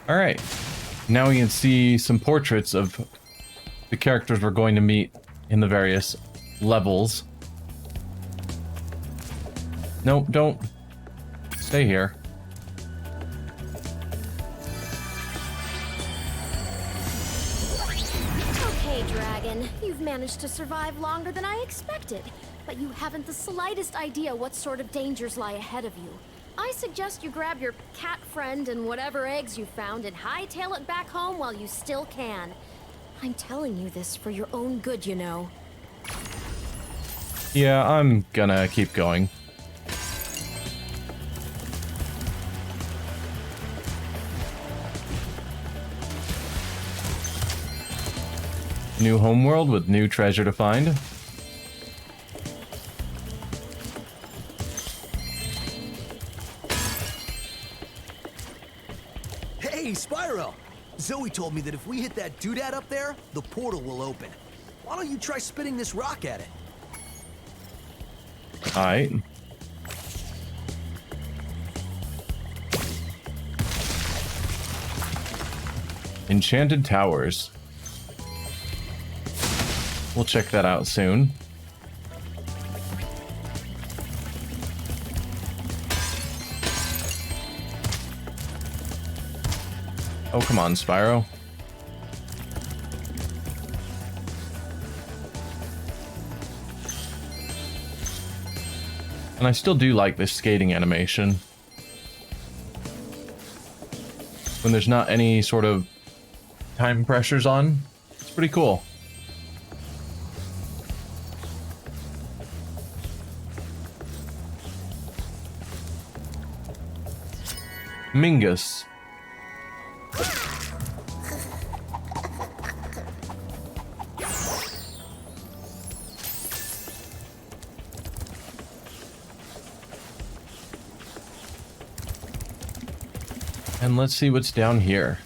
Alright, now we can see some portraits of the characters we're going to meet in the various levels. Nope, don't. Stay here. Okay, Dragon. You've managed to survive longer than I expected, but you haven't the slightest idea what sort of dangers lie ahead of you. I suggest you grab your cat friend and whatever eggs you found and hightail it back home while you still can. I'm telling you this for your own good, you know. Yeah, I'm gonna keep going. New homeworld with new treasure to find. Hey, Spyro! Zoe told me that if we hit that doodad up there, the portal will open. Why don't you try spitting this rock at it? Alright. Enchanted Towers. We'll check that out soon. Oh, come on, Spyro. And I still do like this skating animation. When there's not any sort of time pressures on, it's pretty cool. Mingus. And let's see what's down here.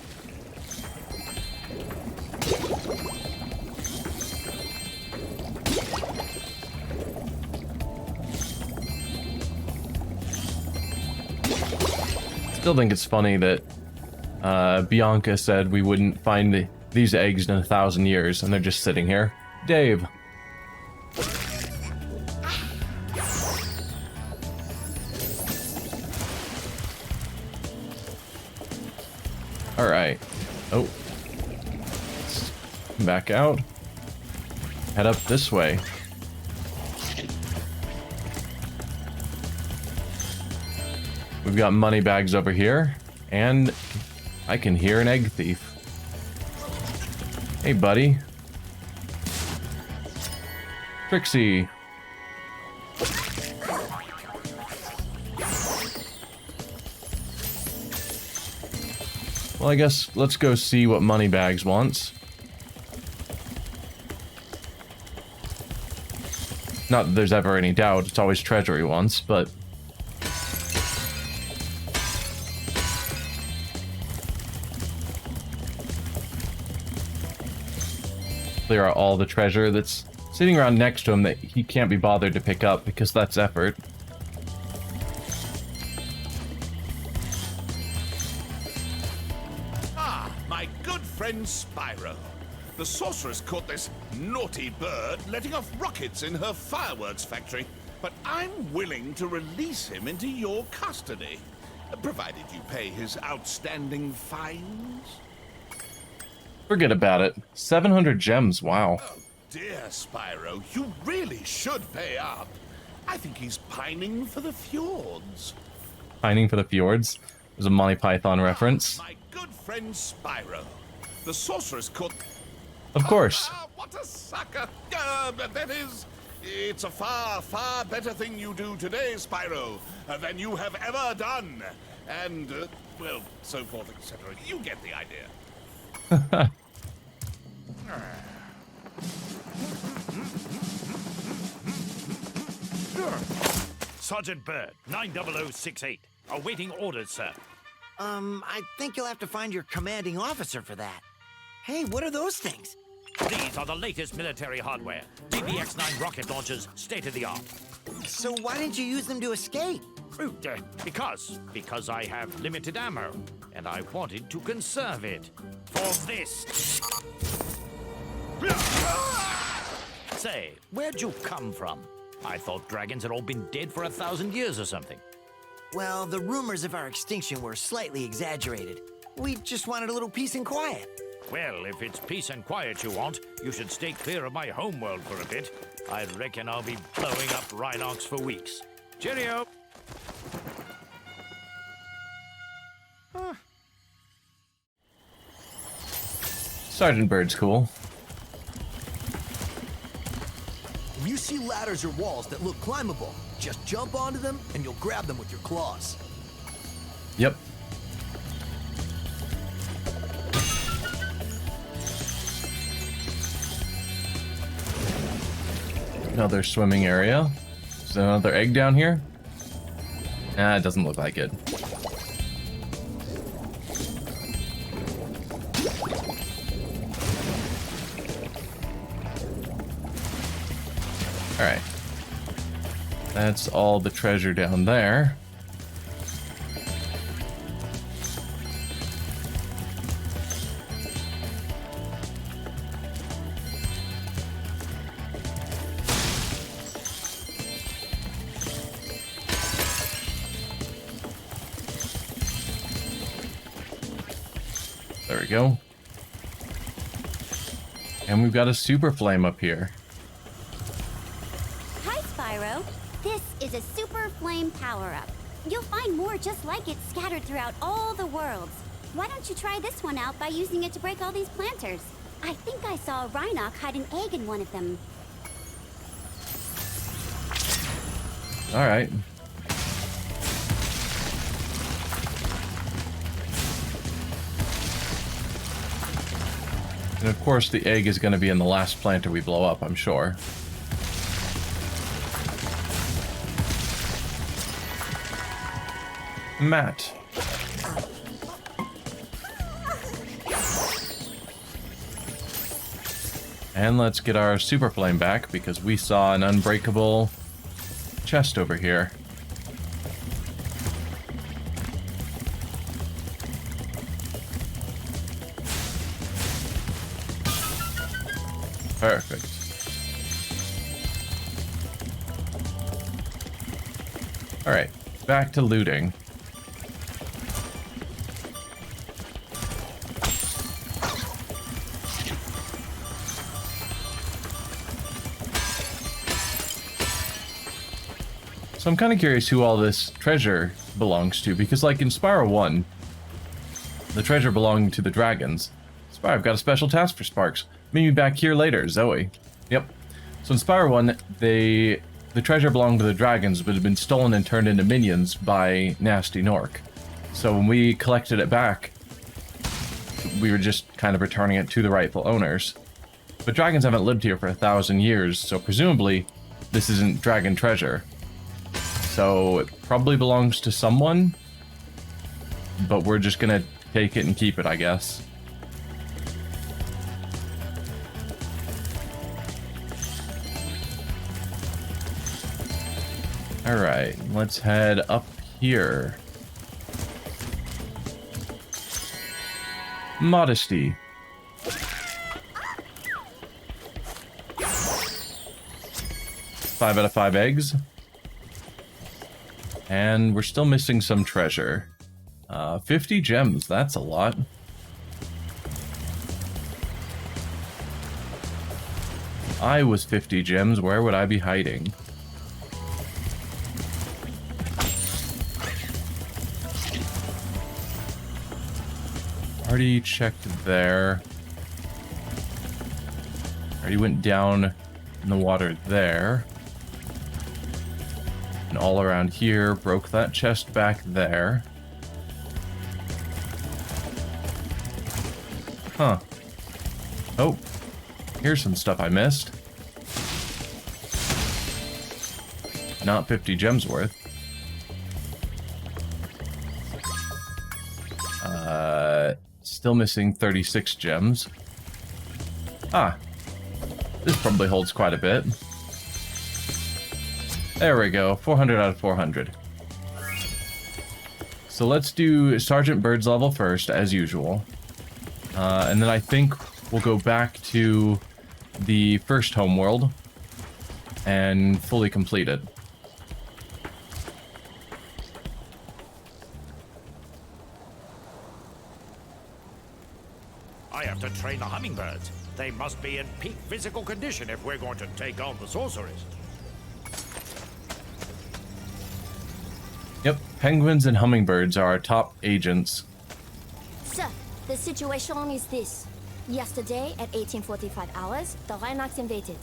Still think it's funny that Bianca said we wouldn't find these eggs in 1,000 years, and they're just sitting here. Dave. Alright. Oh. Let's come back out. Head up this way. We've got money bags over here, and I can hear an egg thief. Hey, buddy. Trixie. Well, I guess let's go see what Moneybags wants. Not that there's ever any doubt, it's always treasure he wants, but... clear out all the treasure that's sitting around next to him that he can't be bothered to pick up because that's effort. My good friend Spyro. The sorceress caught this naughty bird letting off rockets in her fireworks factory, but I'm willing to release him into your custody, provided you pay his outstanding fines. Forget about it. 700 gems, wow. Oh dear, Spyro, you really should pay up. I think he's pining for the fjords. Pining for the fjords? There's a Monty Python reference. My good friend Spyro. The sorceress caught... Of course. What a sucker! That is, it's a far, far better thing you do today, Spyro, than you have ever done. And, well, so forth, etc. You get the idea. Sergeant Bird, 90068. Awaiting orders, sir. I think you'll have to find your commanding officer for that. Hey, what are those things? These are the latest military hardware. DBX-9 rocket launchers, state of the art. So why didn't you use them to escape? Because I have limited ammo. and I wanted to conserve it. For this. Say, where'd you come from? I thought dragons had all been dead for 1,000 years or something. Well, the rumors of our extinction were slightly exaggerated. We just wanted a little peace and quiet. Well, if it's peace and quiet you want, you should stay clear of my homeworld for a bit. I reckon I'll be blowing up Rhinox for weeks. Cheerio! Sergeant Bird's cool. If you see ladders or walls that look climbable, just jump onto them and you'll grab them with your claws. Yep. Another swimming area. Is there another egg down here? Nah, it doesn't look like it. Alright. That's all the treasure down there. There we go. And we've got a super flame up here. Hi, Spyro. This is a super flame power-up. You'll find more just like it scattered throughout all the worlds. Why don't you try this one out by using it to break all these planters? I think I saw a Rhinoc hide an egg in one of them. All right. And of course, the egg is going to be in the last planter we blow up, I'm sure. Matt. And let's get our super flame back because we saw an unbreakable chest over here. Perfect. Alright, back to looting. So I'm kind of curious who all this treasure belongs to, because like in Spyro 1, the treasure belonged to the dragons. Spyro, I've got a special task for Sparks. Meet me back here later, Zoe. Yep. So in Spyro 1, the treasure belonged to the dragons, but had been stolen and turned into minions by Nasty Nork. So when we collected it back, we were just kind of returning it to the rightful owners. But dragons haven't lived here for 1,000 years, so presumably this isn't dragon treasure. So it probably belongs to someone, but we're just gonna take it and keep it, I guess. Alright, let's head up here. Modesty. Five out of 5 eggs. And we're still missing some treasure. 50 gems, that's a lot. If I was 50 gems, where would I be hiding? Already checked there. Already went down in the water there. And all around here, broke that chest back there. Huh. Oh, here's some stuff I missed. Not 50 gems worth. Still missing 36 gems. Ah, this probably holds quite a bit. There we go, 400 out of 400. So let's do Sergeant Bird's level first, as usual. And then I think we'll go back to the first homeworld and fully complete it. I have to train the hummingbirds. They must be in peak physical condition if we're going to take on the sorceress. Yep, penguins and hummingbirds are our top agents. Sir, the situation is this. Yesterday, at 1845 hours, the Reignited invaded.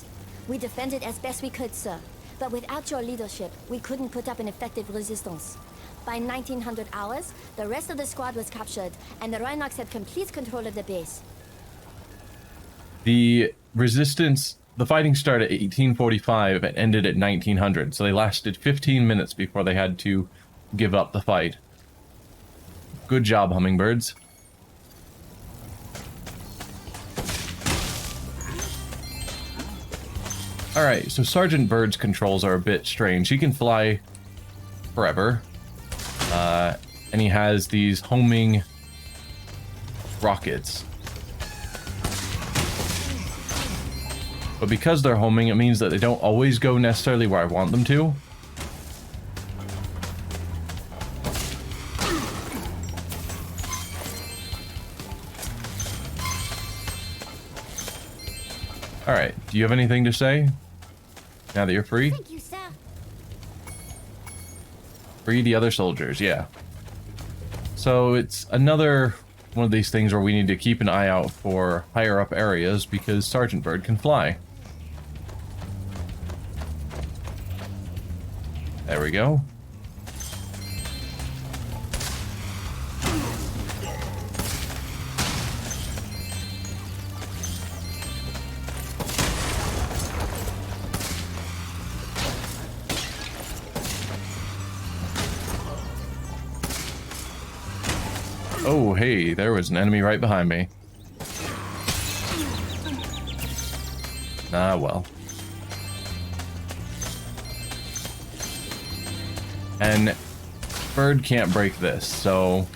We defended as best we could, sir. But without your leadership, we couldn't put up an effective resistance. By 1900 hours, the rest of the squad was captured, and the Reignited had complete control of the base. The resistance, the fighting started at 1845 and ended at 1900, so they lasted 15 minutes before they had to give up the fight. Good job, hummingbirds. Alright, so Sergeant Bird's controls are a bit strange. He can fly forever. And he has these homing rockets. But because they're homing, it means that they don't always go necessarily where I want them to. Alright, do you have anything to say? Now that you're free? Thank you, sir. Free the other soldiers, yeah. So it's another one of these things where we need to keep an eye out for higher up areas because Sergeant Bird can fly. There we go. Oh, hey, there was an enemy right behind me. Ah, well. And Bird can't break this, so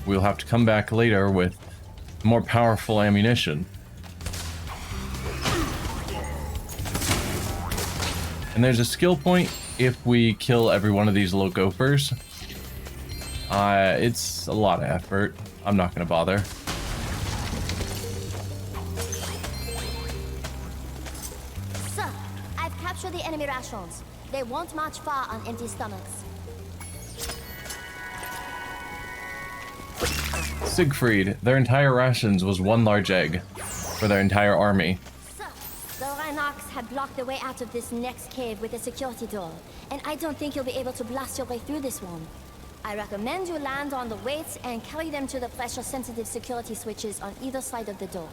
we'll have to come back later with more powerful ammunition. And there's a skill point if we kill every one of these little gophers. It's a lot of effort. I'm not gonna bother. Sir, I've captured the enemy rations. They won't march far on empty stomachs. Siegfried, their entire rations was one large egg for their entire army. Sir, the Reignited had blocked the way out of this next cave with a security door, and I don't think you'll be able to blast your way through this one. I recommend you land on the weights and carry them to the pressure-sensitive security switches on either side of the door.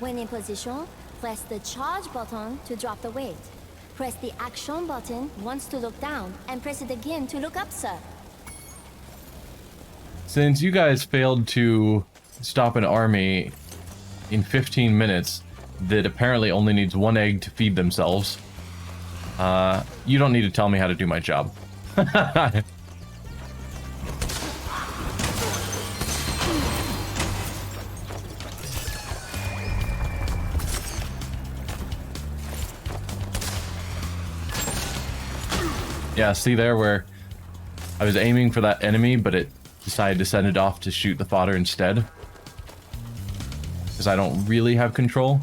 When in position, press the charge button to drop the weight. Press the action button once to look down, and press it again to look up, sir. Since you guys failed to stop an army in 15 minutes that apparently only needs one egg to feed themselves, you don't need to tell me how to do my job. Yeah, see there where I was aiming for that enemy, but it decided to send it off to shoot the fodder instead. Because I don't really have control.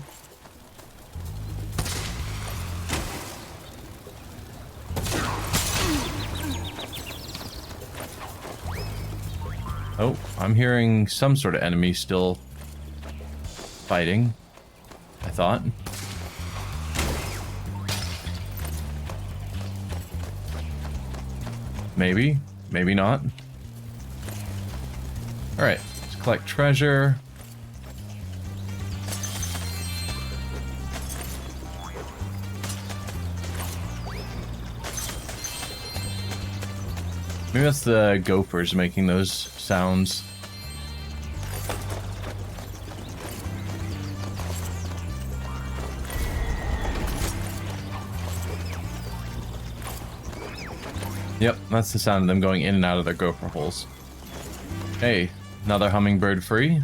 Oh, I'm hearing some sort of enemy still fighting, I thought. Maybe, maybe not. Alright, let's collect treasure. Maybe that's the gophers making those sounds. Yep, that's the sound of them going in and out of their gopher holes. Hey, another hummingbird free.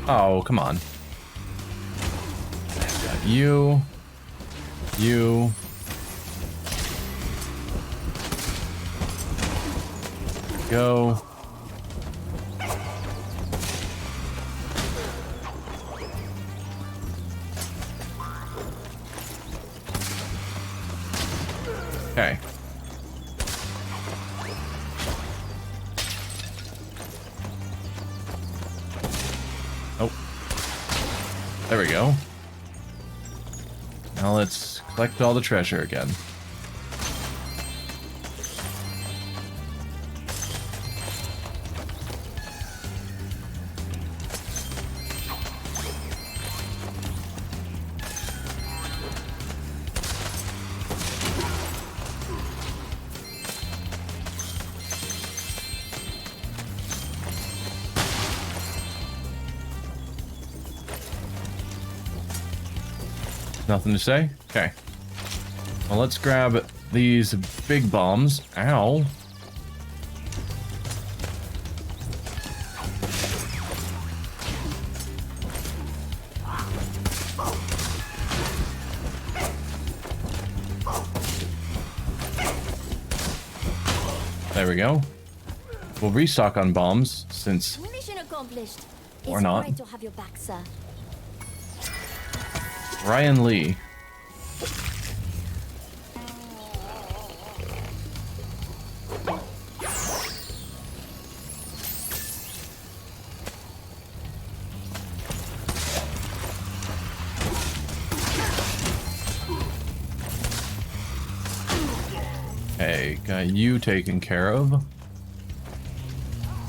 Oh, come on. Got you. You. Go. Okay. Oh. There we go. Now let's collect all the treasure again. Nothing to say? Okay. Well, let's grab these big bombs. Ow. There we go. We'll restock on bombs since... Mission accomplished. Or It's not. great to have you back, sir. Ryan Lee. Okay, got you taken care of. A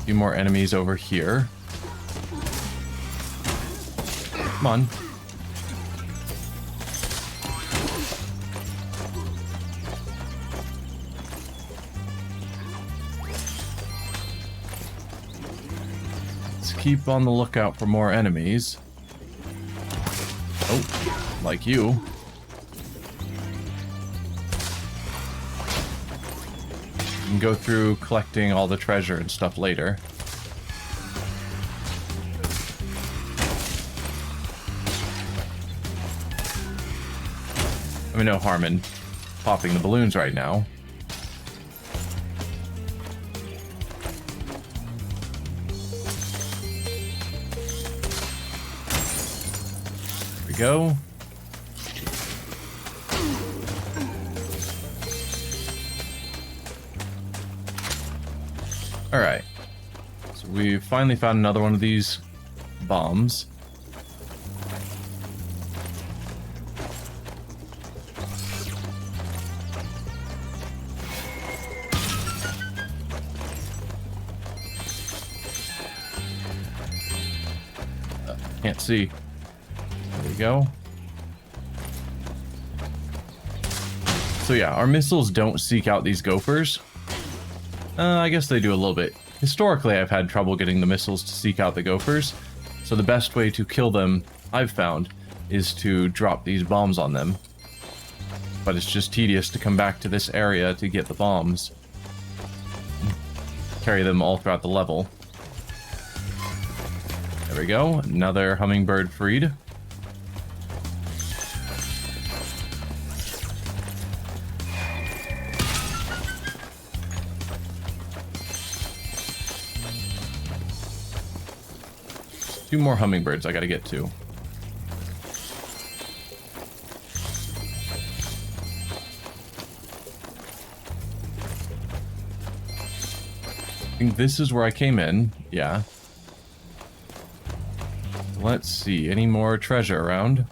few more enemies over here. Come on. Let's keep on the lookout for more enemies. Oh, like you. You can go through collecting all the treasure and stuff later. I mean, no harm in popping the balloons right now. There we go. Alright. So we finally found another one of these bombs. Can't see. There we go. So yeah, our missiles don't seek out these gophers. I guess they do a little bit. Historically, I've had trouble getting the missiles to seek out the gophers, so the best way to kill them, I've found, is to drop these bombs on them. But it's just tedious to come back to this area to get the bombs. Carry them all throughout the level. There we go, another hummingbird freed. Two more hummingbirds I gotta get to. I think this is where I came in. Yeah. Let's see. Any more treasure around?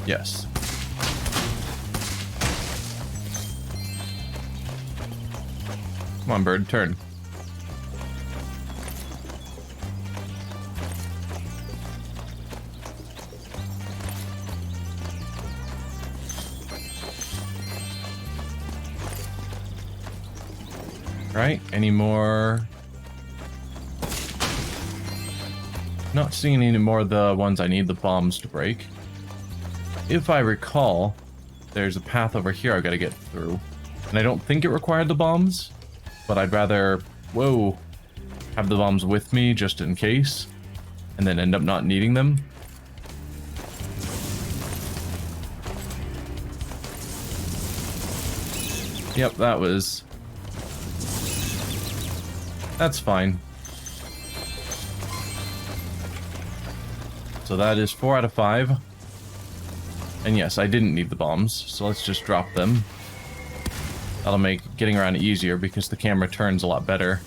Yes. Come on, bird. Turn. Right, any more? Not seeing any more of the ones I need the bombs to break. If I recall, there's a path over here I've got to get through. And I don't think it required the bombs, but I'd rather, whoa, have the bombs with me just in case, and then end up not needing them. Yep, that's fine. So that is 4 out of 5. And yes, I didn't need the bombs, so let's just drop them. That'll make getting around easier because the camera turns a lot better.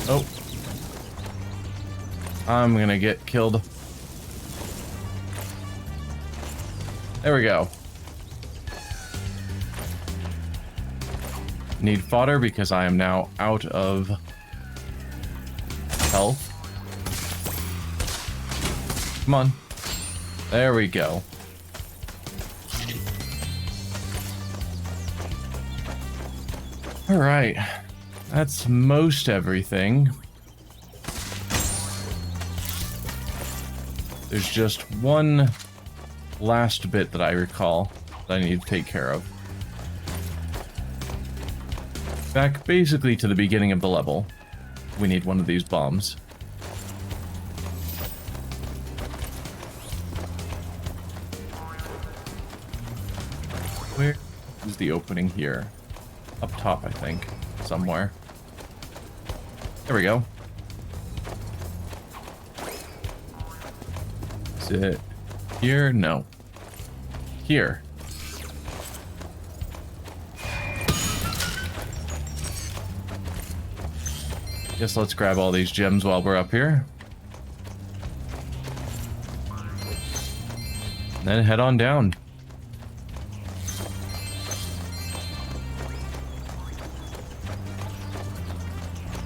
Oh. I'm gonna get killed. There we go. Need fodder because I am now out of health. Come on. There we go. Alright. That's most everything. There's just one last bit that I recall that I need to take care of. Back basically to the beginning of the level. We need one of these bombs. Where is the opening here? Up top, I think. Somewhere. There we go. Is it here? No. Here. Guess let's grab all these gems while we're up here. And then head on down.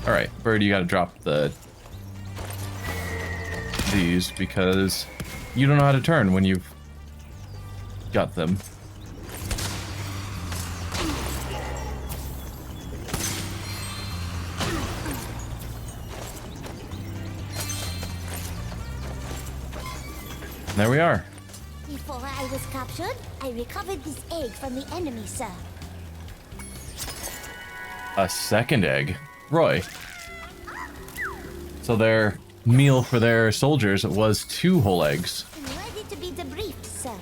Alright, Bird, you gotta drop these because you don't know how to turn when you've got them. There we are. Before I was captured, I recovered this egg from the enemy, sir. A second egg. Roy. So their meal for their soldiers was 2 whole eggs. I'm ready to be debriefed, sir.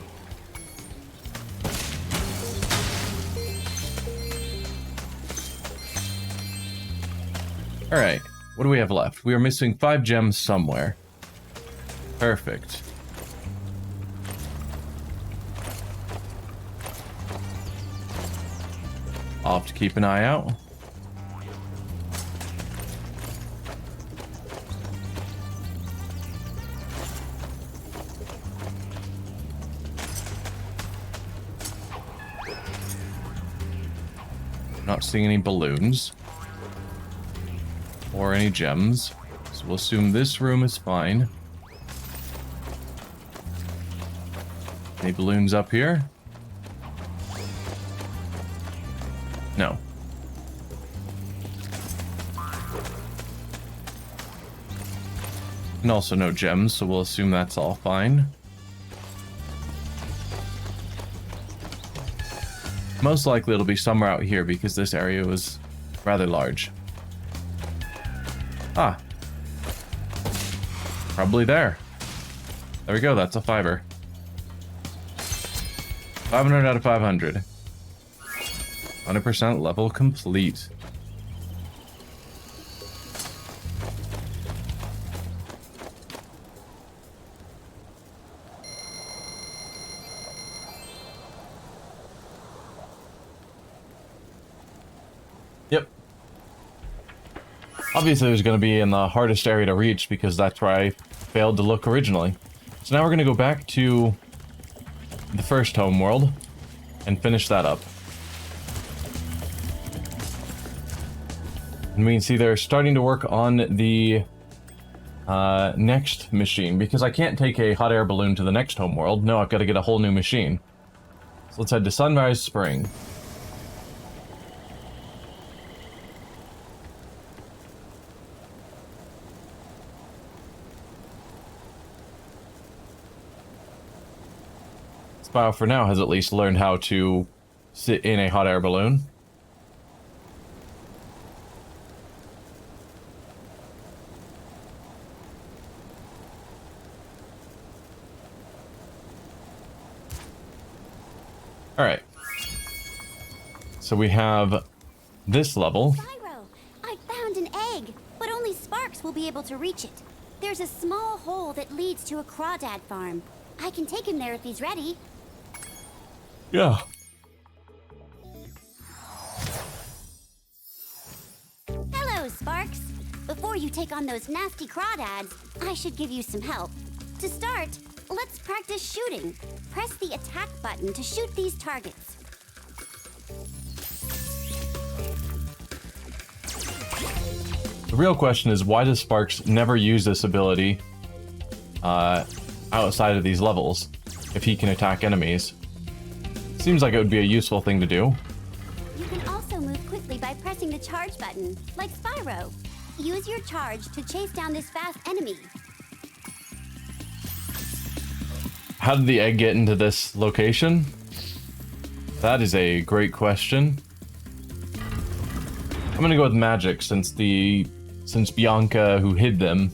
Alright, what do we have left? We are missing 5 gems somewhere. Perfect. I'll have to keep an eye out. Not seeing any balloons or any gems, so we'll assume this room is fine. Any balloons up here? No. And also no gems, so we'll assume that's all fine. Most likely it'll be somewhere out here because this area was rather large. Ah. Probably there. There we go, that's a 5er. 500 out of 500. 100% level complete. Yep. Obviously it was going to be in the hardest area to reach because that's where I failed to look originally. So now we're going to go back to the first homeworld and finish that up. And we can see they're starting to work on the next machine because I can't take a hot air balloon to the next homeworld. No, I've got to get a whole new machine. So let's head to Sunrise Spring. Spyro for now has at least learned how to sit in a hot air balloon. Alright. So we have this level. Spyro, I found an egg, but only Sparks will be able to reach it. There's a small hole that leads to a crawdad farm. I can take him there if he's ready. Yeah. Hello, Sparks. Before you take on those nasty crawdads, I should give you some help. To start, let's practice shooting. Press the attack button to shoot these targets. The real question is, why does Sparks never use this ability outside of these levels if he can attack enemies? Seems like it would be a useful thing to do. You can also move quickly by pressing the charge button, like Spyro. Use your charge to chase down this fast enemy. How did the egg get into this location? That is a great question. I'm gonna go with magic since Bianca, who hid them,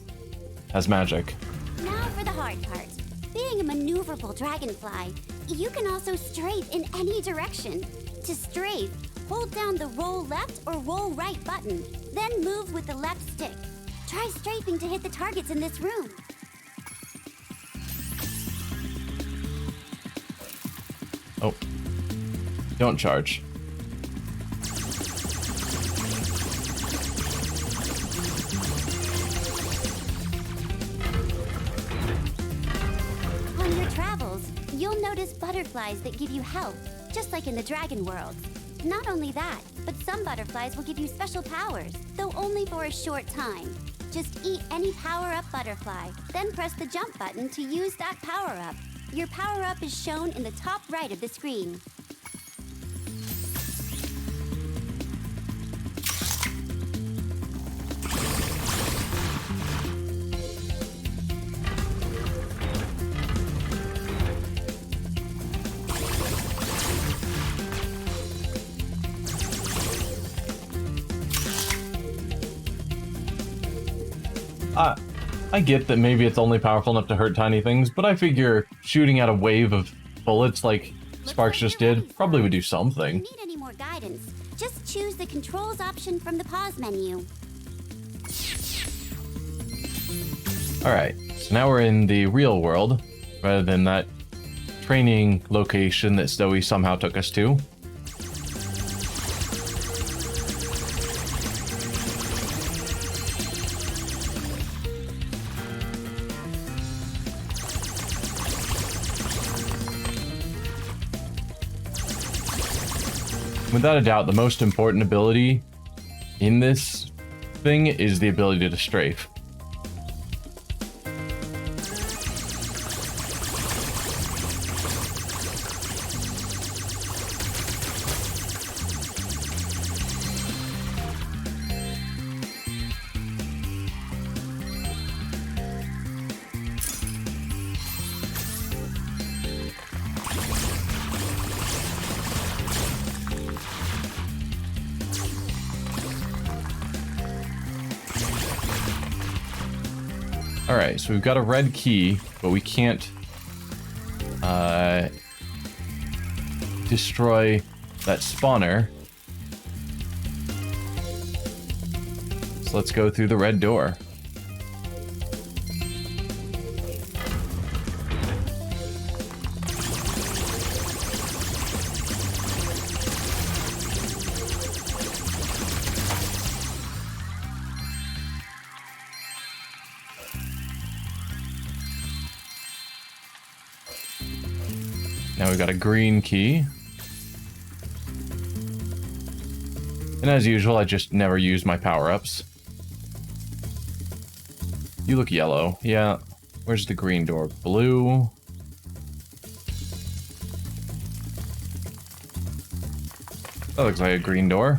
has magic. Now for the hard part. Being a maneuverable dragonfly, you can also strafe in any direction. To strafe, hold down the roll left or roll right button, then move with the left stick. Try strafing to hit the targets in this room. Oh. Don't charge. On your travels, you'll notice butterflies that give you health, just like in the dragon world. Not only that, but some butterflies will give you special powers, though only for a short time. Just eat any power-up butterfly, then press the jump button to use that power-up. Your power-up is shown in the top right of the screen. I get that maybe it's only powerful enough to hurt tiny things, but I figure shooting at a wave of bullets like Sparks just did probably would do If something. you need any more guidance, just choose the controls option from the pause menu. Alright, so now we're in the real world, rather than that training location that Zoe somehow took us to. Without a doubt, the most important ability in this thing is the ability to strafe. Alright, so we've got a red key, but we can't destroy that spawner. So let's go through the red door. Now we've got a green key. And as usual, I just never use my power-ups. You look yellow. Yeah. Where's the green door? Blue. That looks like a green door.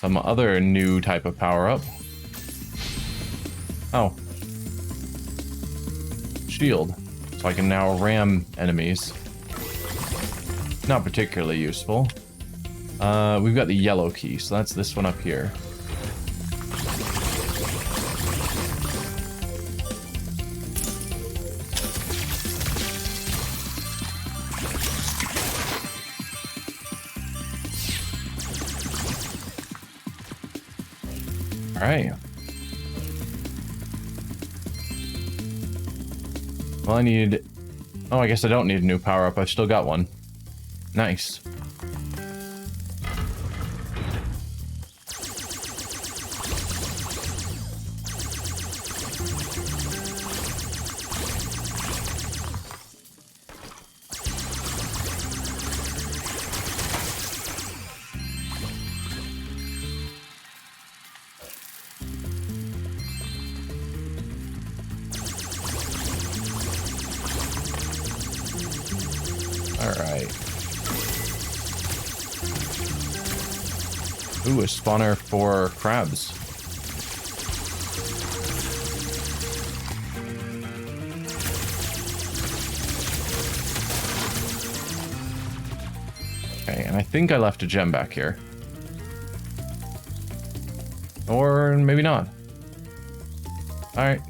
some other new type of power-up. Oh. Shield. So I can now ram enemies. Not particularly useful. We've got the yellow key, so that's this one up here. Alright. Well, I need... Oh, I guess I don't need a new power-up. I've still got one. Nice. Alright. Ooh, a spawner for crabs. Okay, and I think I left a gem back here. Or maybe not. Alright.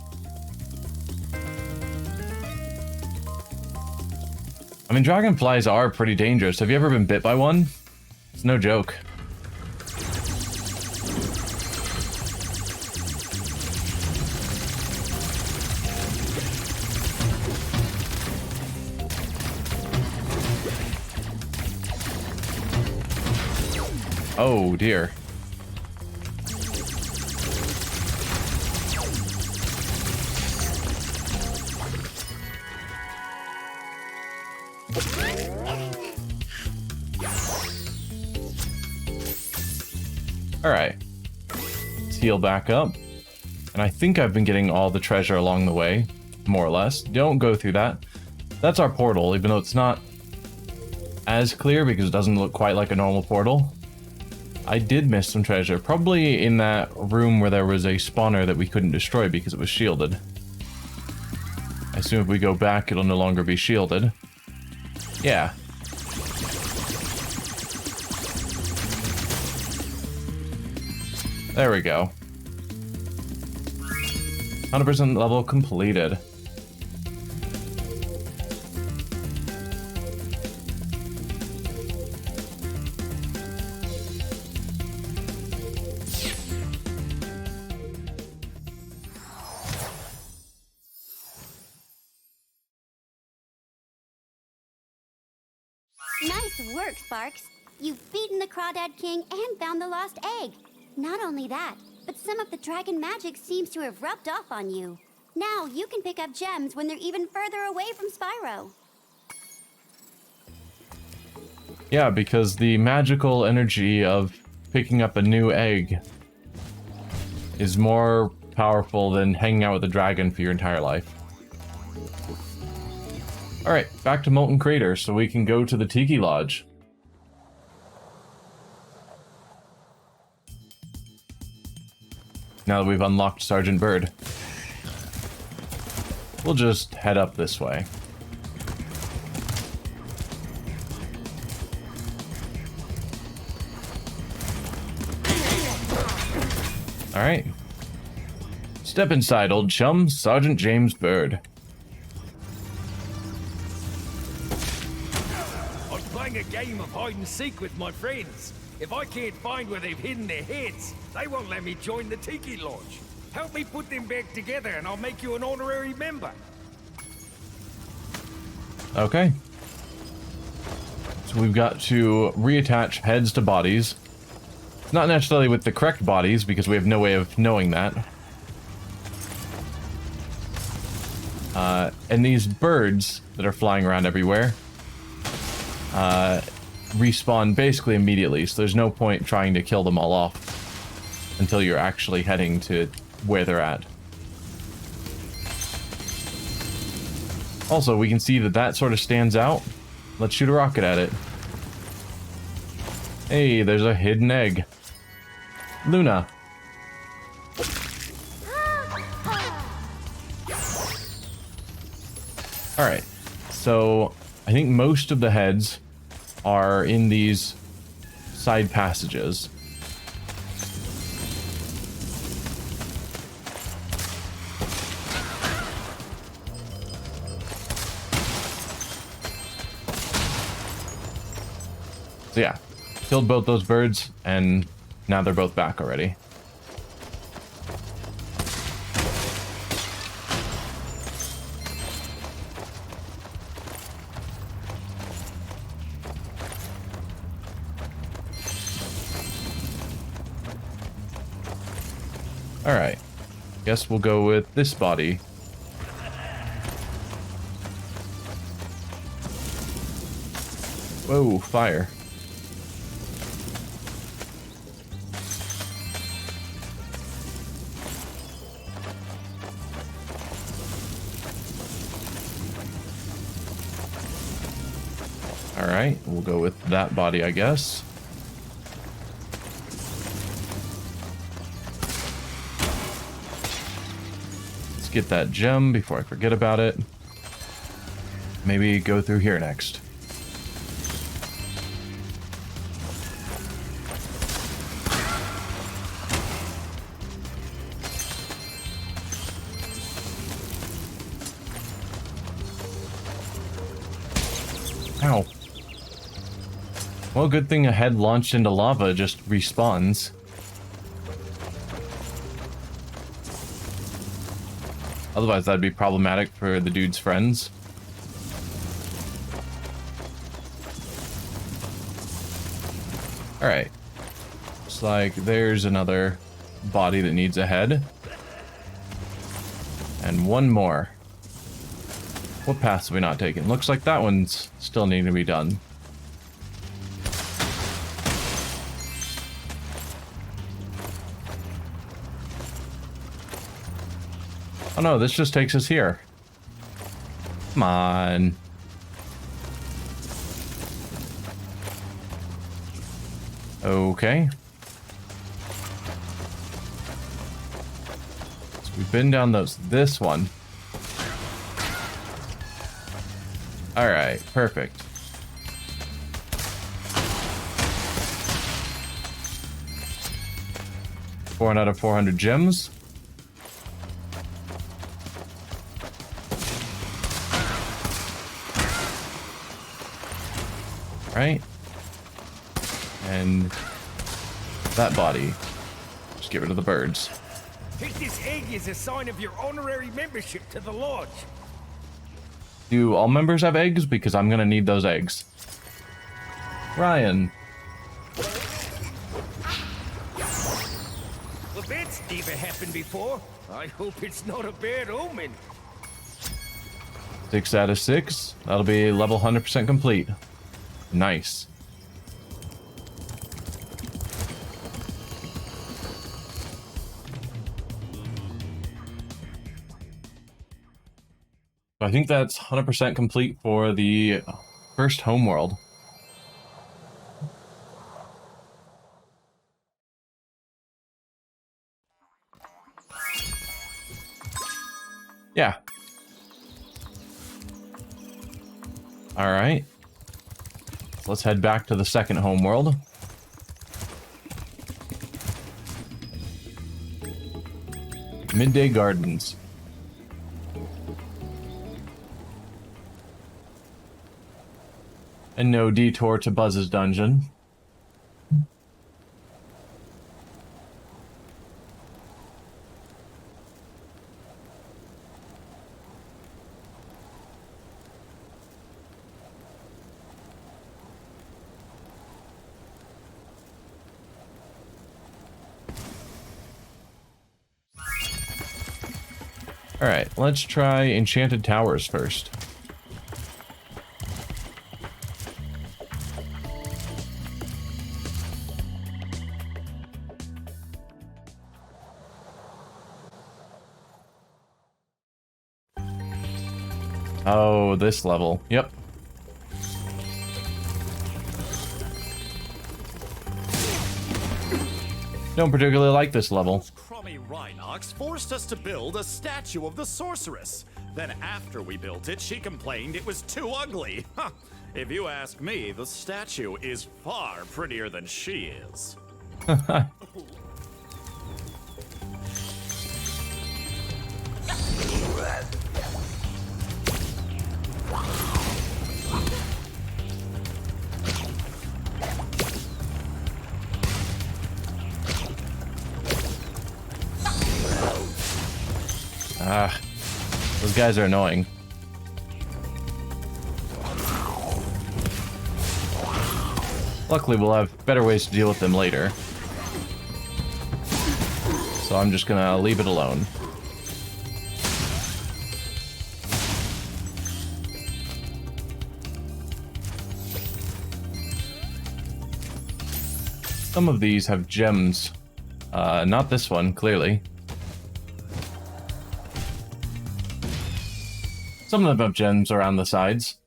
I mean, dragonflies are pretty dangerous. Have you ever been bit by one? It's no joke. Oh dear. Alright. Let's heal back up. And I think I've been getting all the treasure along the way, more or less. Don't go through that. That's our portal, even though it's not as clear because it doesn't look quite like a normal portal. I did miss some treasure, probably in that room where there was a spawner that we couldn't destroy because it was shielded. I assume if we go back, it'll no longer be shielded. Yeah. There we go. 100% level completed. Nice work, Sparks. You've beaten the Crawdad King and found the lost egg. Not only that, but some of the dragon magic seems to have rubbed off on you. Now you can pick up gems when they're even further away from Spyro. Yeah, because the magical energy of picking up a new egg is more powerful than hanging out with a dragon for your entire life. Alright, back to Molten Crater so we can go to the Tiki Lodge. Now that we've unlocked Sergeant Bird. We'll just head up this way. Alright. Step inside, old chum. Sergeant James Bird. I'm playing a game of hide and seek with my friends. If I can't find where they've hidden their heads, they won't let me join the Tiki Lodge. Help me put them back together and I'll make you an honorary member. Okay. So we've got to reattach heads to bodies. Not necessarily with the correct bodies, because we have no way of knowing that. And these birds that are flying around everywhere respawn basically immediately, so there's no point trying to kill them all off until you're actually heading to where they're at. Also, we can see that that sort of stands out. Let's shoot a rocket at it. Hey, there's a hidden egg. Luna. Alright, so I think most of the heads are in these side passages. So yeah, killed both those birds, and now they're both back already. Alright, guess we'll go with this body. Whoa, fire. Alright, we'll go with that body, I guess. Let's get that gem before I forget about it. Maybe go through here next. Ow. Well, good thing a head launched into lava just respawns. Otherwise, that'd be problematic for the dude's friends. Alright. Looks like there's another body that needs a head. And one more. What paths have we not taken? Looks like that one's still needing to be done. Oh no, this just takes us here. Come on. Okay. So we've been down this one. Alright, perfect. Four out of 400 gems. Right? And that body. Just get rid of the birds. Take this egg as a sign of your honorary membership to the lodge. Do all members have eggs? Because I'm gonna need those eggs. Ryan. Well, that's never happened before. I hope it's not a bad omen. 6 out of 6. That'll be level 100% complete. Nice. I think that's 100% complete for the first homeworld. Yeah. All right. Let's head back to the second homeworld. Midday Gardens. And no detour to Buzz's dungeon. Alright, let's try Enchanted Towers first. Oh, this level. Yep. Don't particularly like this level. Crummy Rhinox forced us to build a statue of the sorceress. Then after we built it, she complained it was too ugly. Huh. If you ask me, the statue is far prettier than she is. Ah, those guys are annoying. Luckily, we'll have better ways to deal with them later. So I'm just gonna leave it alone. Some of these have gems. Not this one, clearly. Some of them have gems around the sides.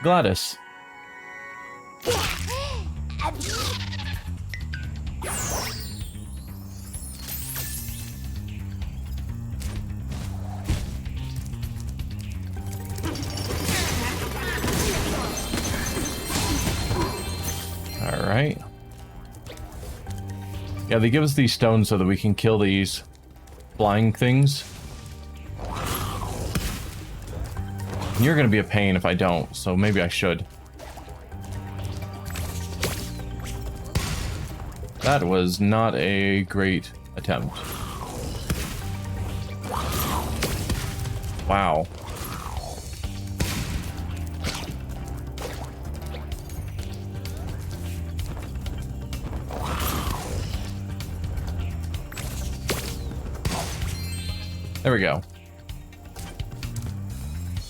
Gladys. Alright. Yeah, they give us these stones so that we can kill these flying things. And you're gonna be a pain if I don't, so maybe I should. That was not a great attempt. Wow. There we go.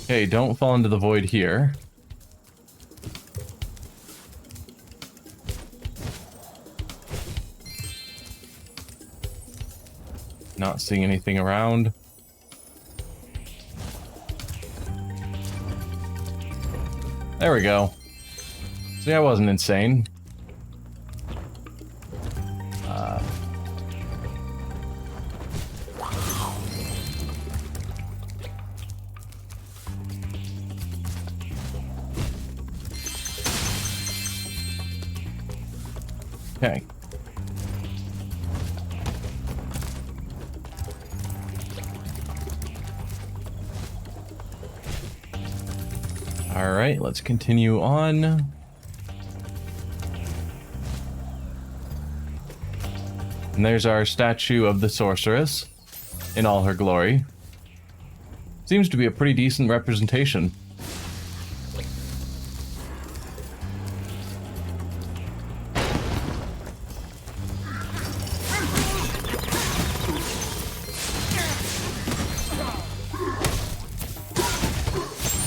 Okay, don't fall into the void here. Not seeing anything around. There we go. See, I wasn't insane. Okay. All right, let's continue on. And there's our statue of the sorceress in all her glory. Seems to be a pretty decent representation.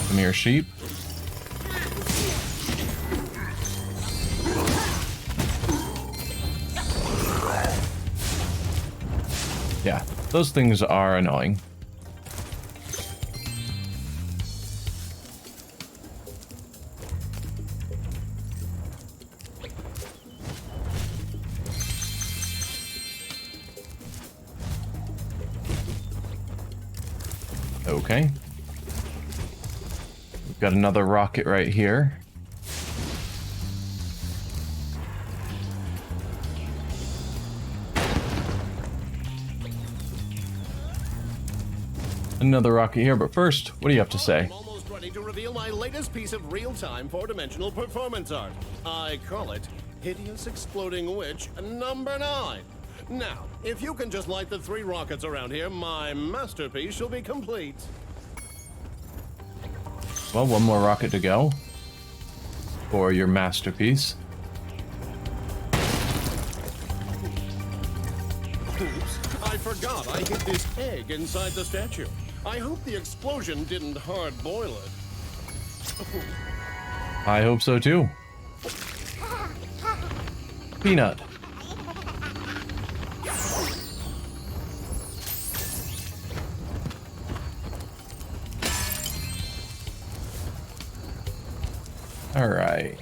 Come here, sheep. Yeah, those things are annoying. Okay. We've got another rocket right here. Another rocket here, but first, what do you have to say? I'm almost ready to reveal my latest piece of real-time four-dimensional performance art. I call it Hideous Exploding Witch number 9. Now, if you can just light the 3 rockets around here, my masterpiece shall be complete. Well, one more rocket to go for your masterpiece. Oops, I forgot I hid this egg inside the statue. I hope the explosion didn't hard-boil it. I hope so too. Peanut. All right.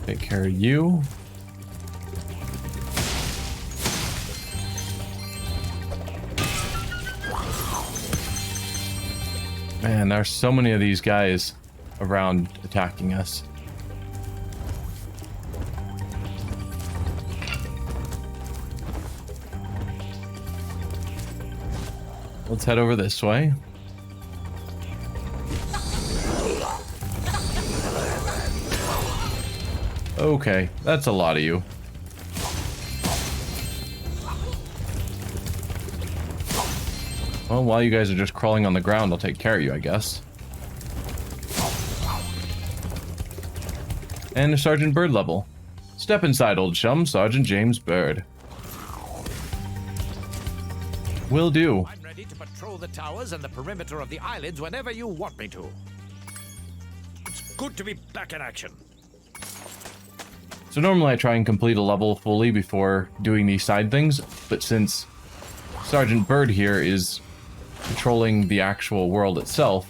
Take care of you. Man, there's so many of these guys around attacking us. Let's head over this way. Okay, that's a lot of you. Well, while you guys are just crawling on the ground, I'll take care of you, I guess. And a Sergeant Bird level. Step inside, old chum, Sergeant James Bird. Will do. I'm ready to patrol the towers and the perimeter of the islands whenever you want me to. It's good to be back in action. So normally I try and complete a level fully before doing these side things, but since Sergeant Bird here is patrolling the actual world itself,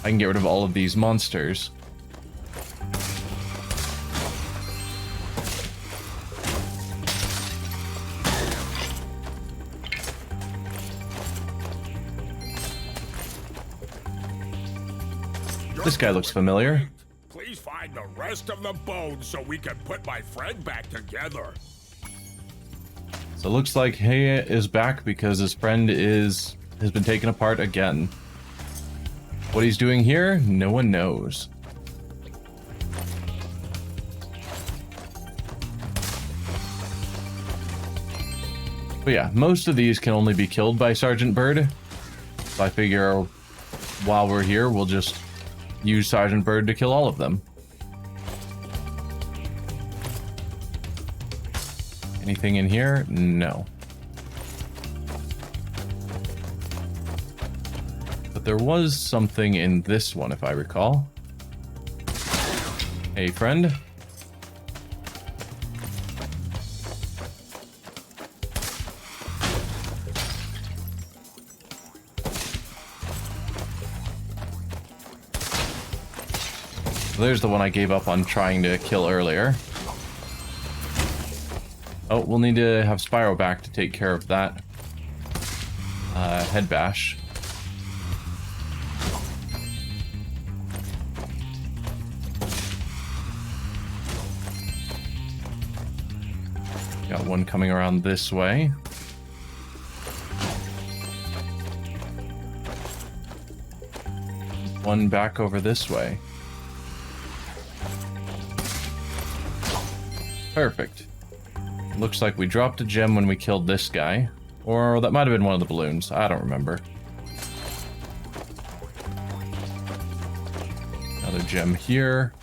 I can get rid of all of these monsters. This guy looks familiar. Please find the rest of the bones so we can put my friend back together. So it looks like he is back because his friend has been taken apart again. What he's doing here, no one knows. But yeah, most of these can only be killed by Sergeant Bird. So I figure while we're here, we'll just use Sergeant Bird to kill all of them. Anything in here? No. But there was something in this one, if I recall. Hey, friend. There's the one I gave up on trying to kill earlier. Oh, we'll need to have Spyro back to take care of that head bash. Got one coming around this way. One back over this way. Perfect. Looks like we dropped a gem when we killed this guy. Or that might have been one of the balloons. I don't remember. Another gem here.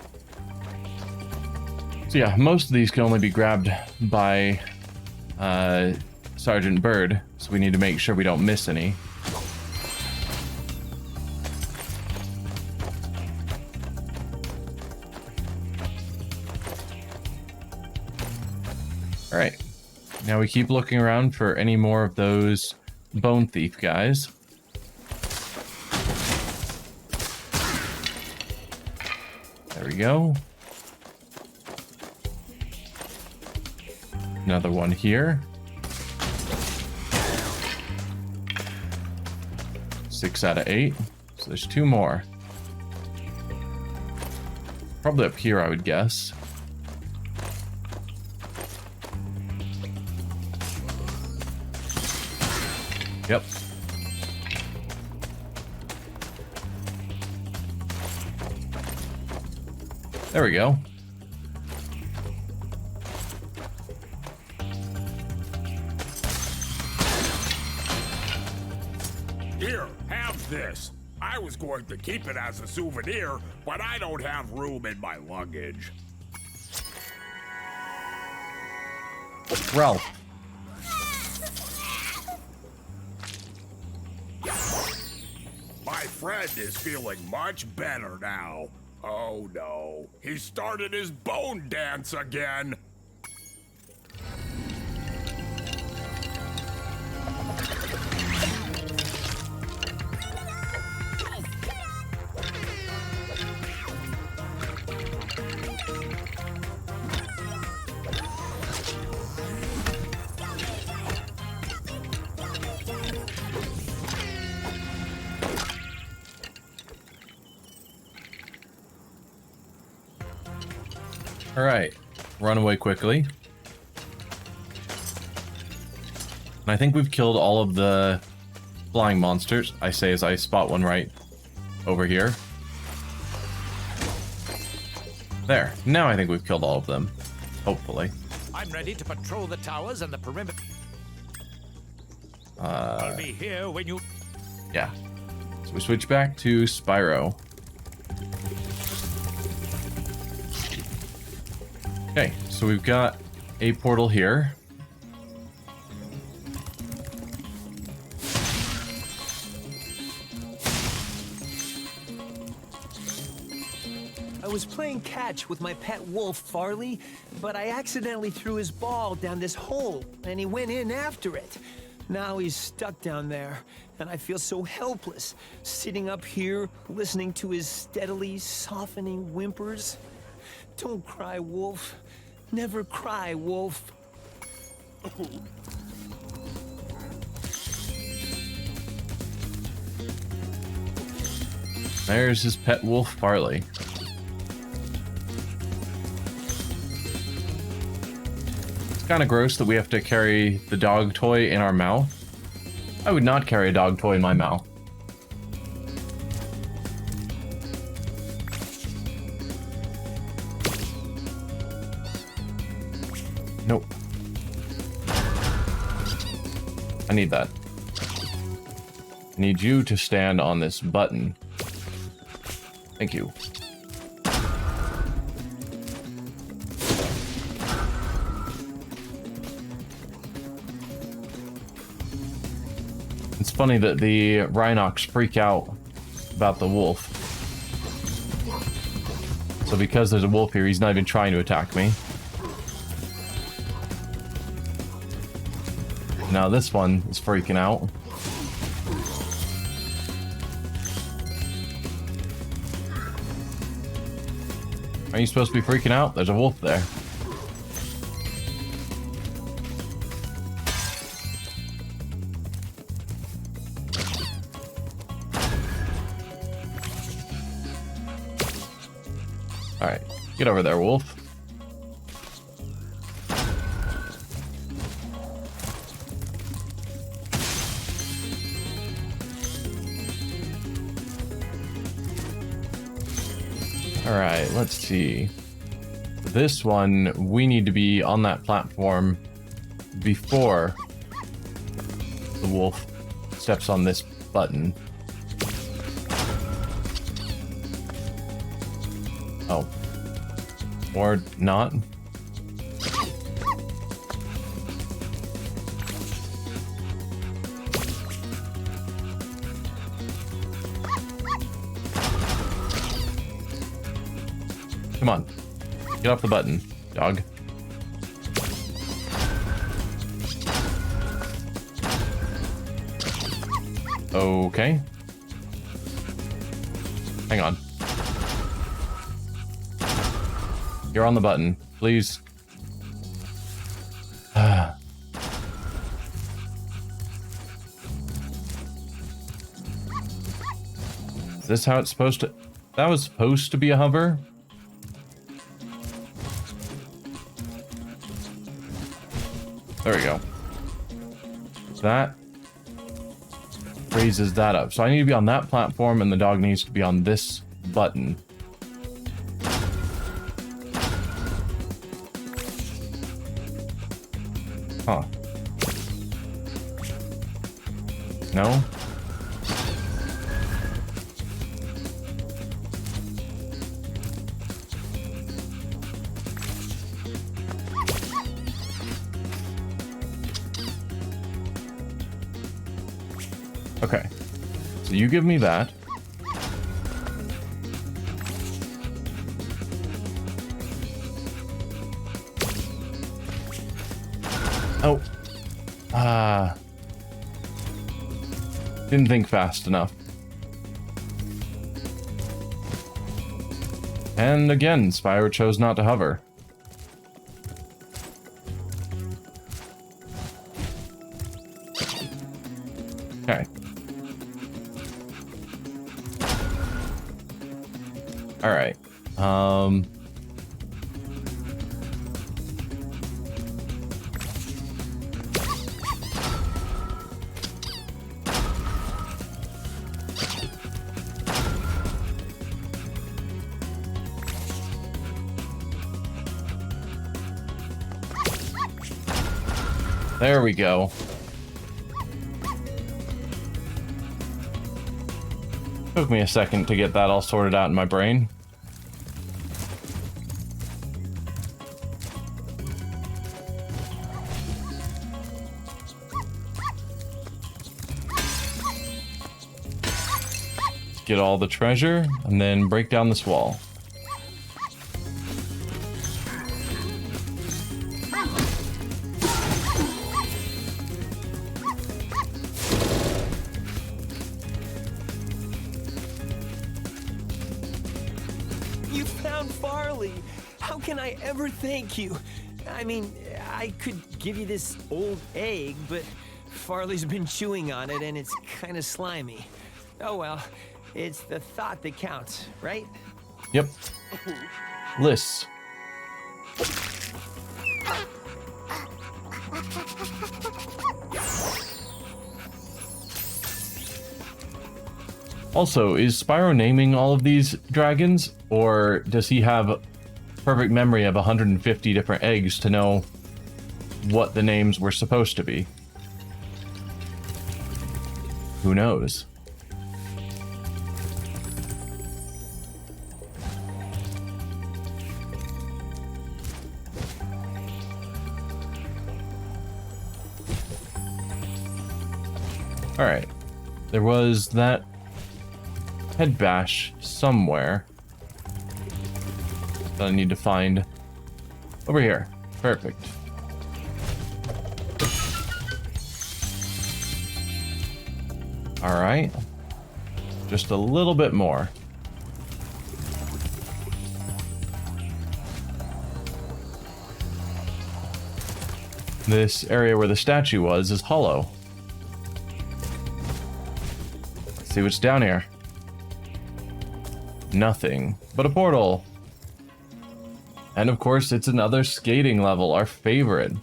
So yeah, most of these can only be grabbed by Sergeant Bird. So we need to make sure we don't miss any. Alright, now we keep looking around for any more of those Bone Thief guys. There we go. Another one here. 6 out of 8. So there's 2 more. Probably up here, I would guess. Yep. There we go. Here, have this. I was going to keep it as a souvenir, but I don't have room in my luggage. Ralph. My friend is feeling much better now. Oh no, he started his bone dance again. Alright, run away quickly. And I think we've killed all of the flying monsters. I say as I spot one right over here. There. Now I think we've killed all of them. Hopefully. I'm ready to patrol the towers and the perimeter. I'll be here when you... Yeah. So we switch back to Spyro. Okay, so we've got a portal here. I was playing catch with my pet wolf, Farley, but I accidentally threw his ball down this hole, and he went in after it. Now he's stuck down there, and I feel so helpless, sitting up here, listening to his steadily softening whimpers. Don't cry, Wolf. Never cry, Wolf. There's his pet wolf, Farley. Kind of gross that we have to carry the dog toy in our mouth. I would not carry a dog toy in my mouth. Nope. I need that. I need you to stand on this button. Thank you. It's funny that the Rhinox freak out about the wolf. So because there's a wolf here, he's not even trying to attack me. Now this one is freaking out. Are you supposed to be freaking out? There's a wolf there. Alright, get over there, wolf. Alright, let's see. This one, we need to be on that platform before the wolf steps on this button. Oh. Or not. Come on. Get off the button, dog. Okay. Hang on. You're on the button. Please. Is this how it's supposed to... That was supposed to be a hover? There we go. That raises that up. So I need to be on that platform and the dog needs to be on this button. Huh. No? Okay. So you give me that. Oh. Didn't think fast enough. And again, Spyro chose not to hover. Okay. Alright. There we go. Took me a second to get that all sorted out in my brain. Get all the treasure, and then break down this wall. You found Farley! How can I ever thank you? I mean, I could give you this old egg, but Farley's been chewing on it and it's kind of slimy. Oh well. It's the thought that counts, right? Yep. Lists. Also, is Spyro naming all of these dragons, or does he have perfect memory of 150 different eggs to know what the names were supposed to be? Who knows? Alright, there was that head bash somewhere that I need to find. Over here. Perfect. Alright. Just a little bit more. This area where the statue was is hollow. See what's down here. Nothing but a portal. And of course, it's another skating level, our favorite.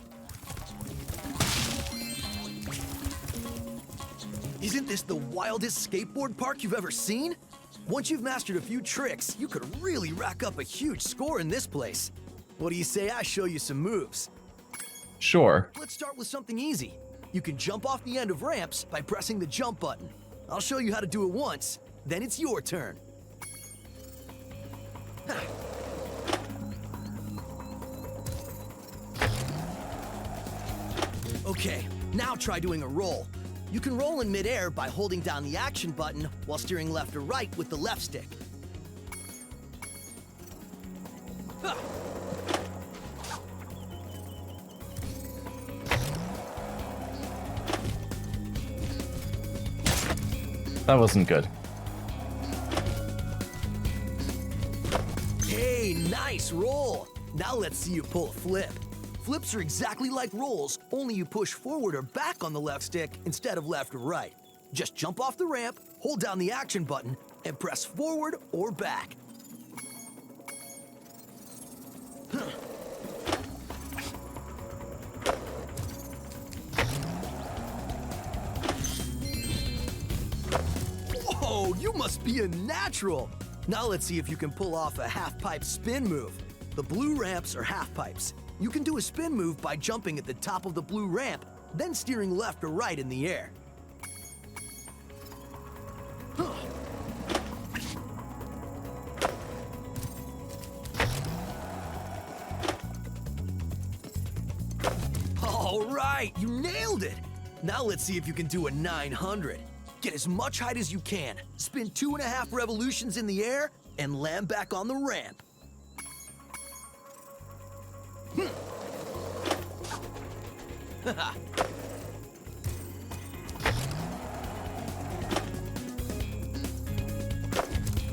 Isn't this the wildest skateboard park you've ever seen? Once you've mastered a few tricks, you could really rack up a huge score in this place. What do you say I show you some moves? Sure. Let's start with something easy. You can jump off the end of ramps by pressing the jump button. I'll show you how to do it once, then it's your turn. Okay, now try doing a roll. You can roll in midair by holding down the action button while steering left or right with the left stick. That wasn't good. Hey, nice roll! Now let's see you pull a flip. Flips are exactly like rolls, only you push forward or back on the left stick instead of left or right. Just jump off the ramp, hold down the action button, and press forward or back. Whoa, you must be a natural! Now let's see if you can pull off a half-pipe spin move. The blue ramps are half-pipes. You can do a spin move by jumping at the top of the blue ramp, then steering left or right in the air. All right, you nailed it! Now let's see if you can do a 900. Get as much height as you can, spin 2.5 revolutions in the air, and land back on the ramp.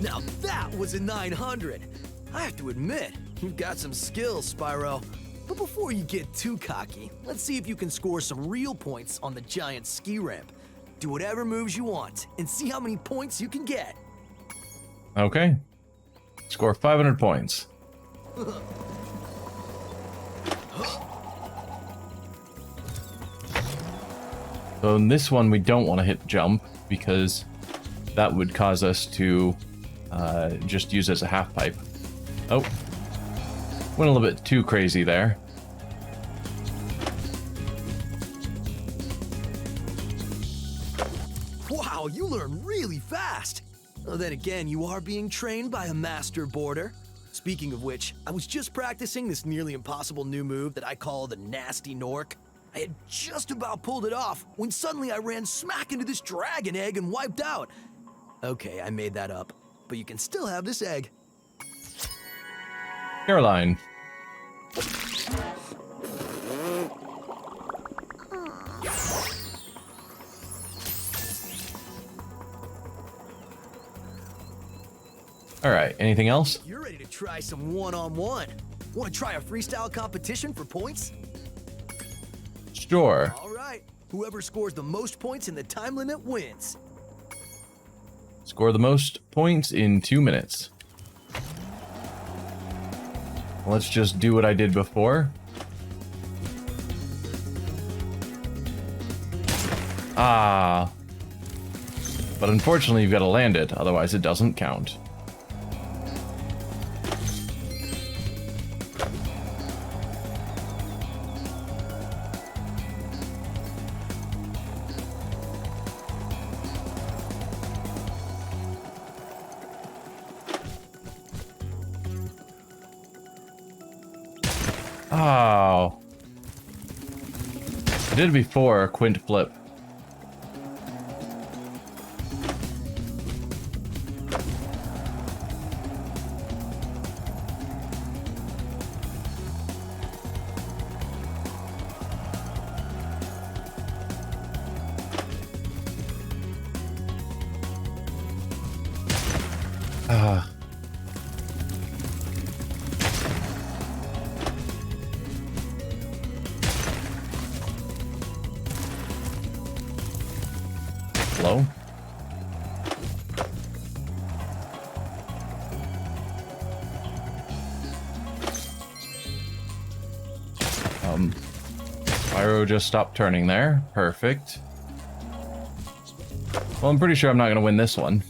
Now that was a 900. I have to admit, you've got some skills, Spyro. But before you get too cocky, let's see if you can score some real points on the giant ski ramp. Do whatever moves you want, and see how many points you can get. Okay. Score 500 points. So in this one, we don't want to hit jump, because that would cause us to just use as a half pipe. Oh. Went a little bit too crazy there. learn really fast. Well, then again, you are being trained by a master boarder. Speaking of which, I was just practicing this nearly impossible new move that I call the Nasty Nork. I had just about pulled it off when suddenly I ran smack into this dragon egg and wiped out. Okay, I made that up, but you can still have this egg. Caroline. Alright, anything else? You're ready to try some one-on-one. Want to try a freestyle competition for points? Sure. Alright, whoever scores the most points in the time limit wins. Score the most points in 2 minutes. Let's just do what I did before. Ah. But unfortunately, you've got to land it, otherwise it doesn't count. Oh. I did it before, quint flip. Ah. Hello? Spyro just stopped turning there. Perfect. Well, I'm pretty sure I'm not going to win this one.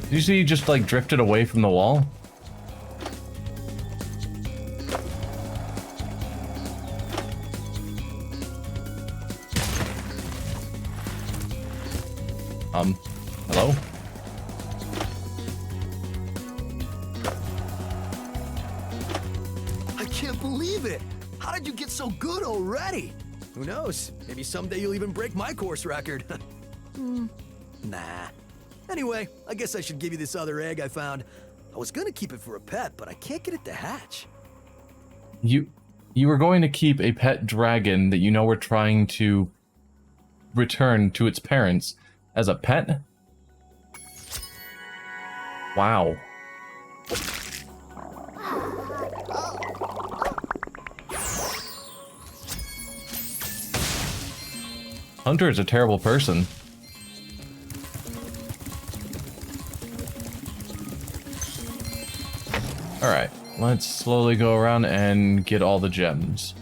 Did you see he just like drifted away from the wall? Hello? I can't believe it! How did you get so good already? Who knows? Maybe someday you'll even break my course record. Nah. Anyway, I guess I should give you this other egg I found. I was gonna keep it for a pet, but I can't get it to hatch. You were going to keep a pet dragon that you know we're trying to return to its parents as a pet? Wow. Hunter is a terrible person. Alright, let's slowly go around and get all the gems.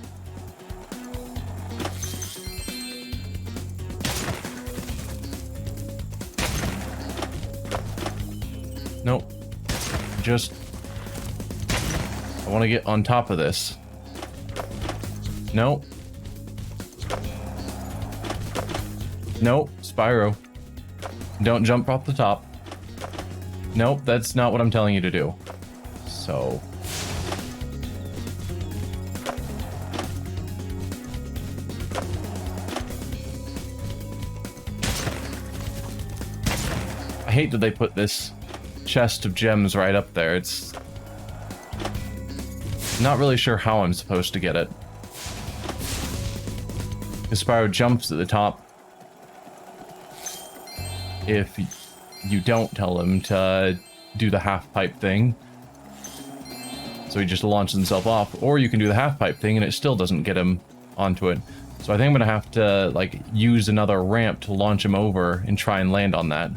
Nope. Just... I want to get on top of this. Nope. Nope, Spyro. Don't jump off the top. Nope, that's not what I'm telling you to do. So... I hate that they put this chest of gems right up there. It's... not really sure how I'm supposed to get it. Because Spyro jumps at the top if you don't tell him to do the half-pipe thing. So he just launches himself off. Or you can do the half-pipe thing and it still doesn't get him onto it. So I think I'm going to have to, like, use another ramp to launch him over and try and land on that.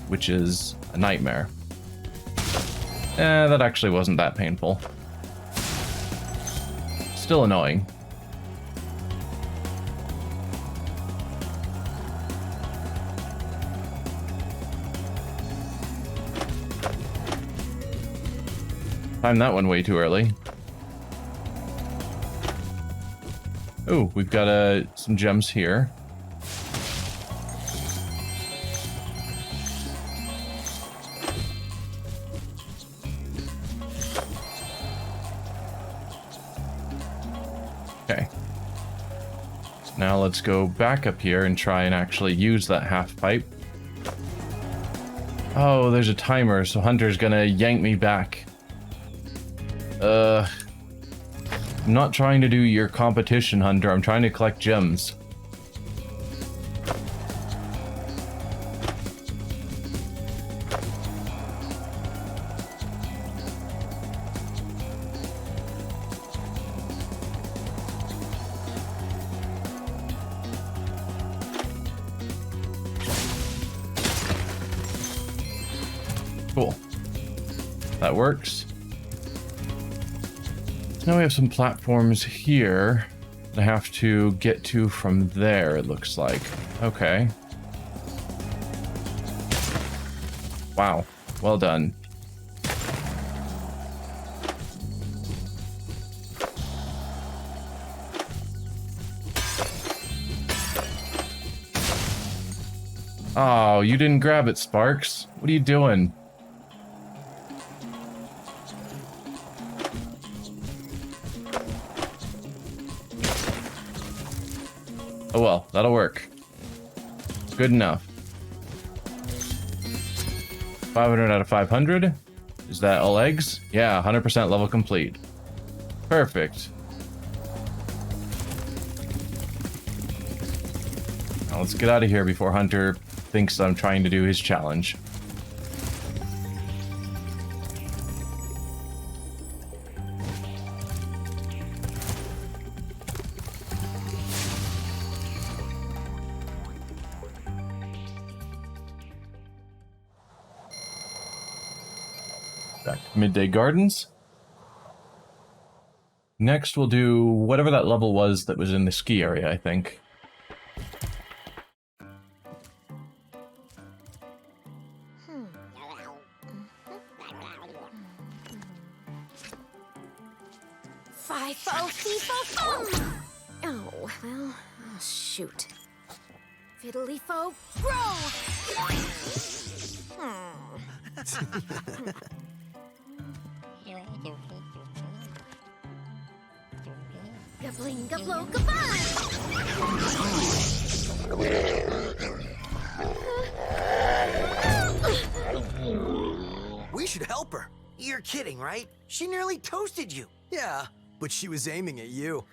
Which is a nightmare. That actually wasn't that painful. Still annoying. Timed that one way too early. Oh, we've got some gems here. Okay. Now let's go back up here and try and actually use that half pipe. Oh, there's a timer, so Hunter's gonna yank me back. I'm not trying to do your competition, Hunter. I'm trying to collect gems. Cool. That works. Now we have some platforms here that I have to get to from there, it looks like. Okay. Wow. Well done. Oh, you didn't grab it, Sparks. What are you doing? Oh well, that'll work. Good enough. 500 out of 500. Is that all eggs? Yeah, 100% level complete. Perfect. Now let's get out of here before Hunter thinks I'm trying to do his challenge. Back to Midday Gardens. Next we'll do whatever that level was that was in the ski area, I think. Fi-fo, fee-fo-fum! Oh, well, oh, shoot. Fiddly-fo, grow! Gabling, gablo, goodbye! We should help her. You're kidding, right? She nearly toasted you. Yeah, but she was aiming at you.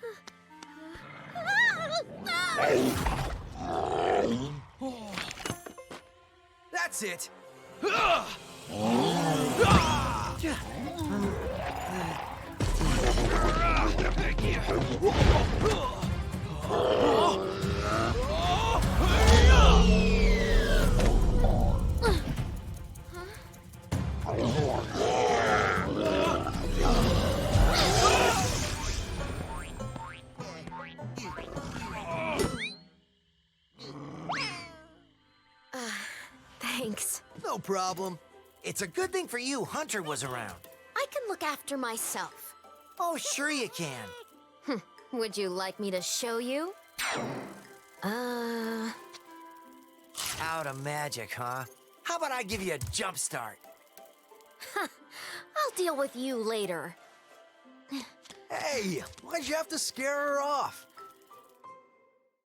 That's it. Thanks. No problem. It's a good thing for you Hunter was around. I can look after myself. Oh, sure you can. Would you like me to show you? Out of magic, huh? How about I give you a jump start? I'll deal with you later. Hey, why'd you have to scare her off?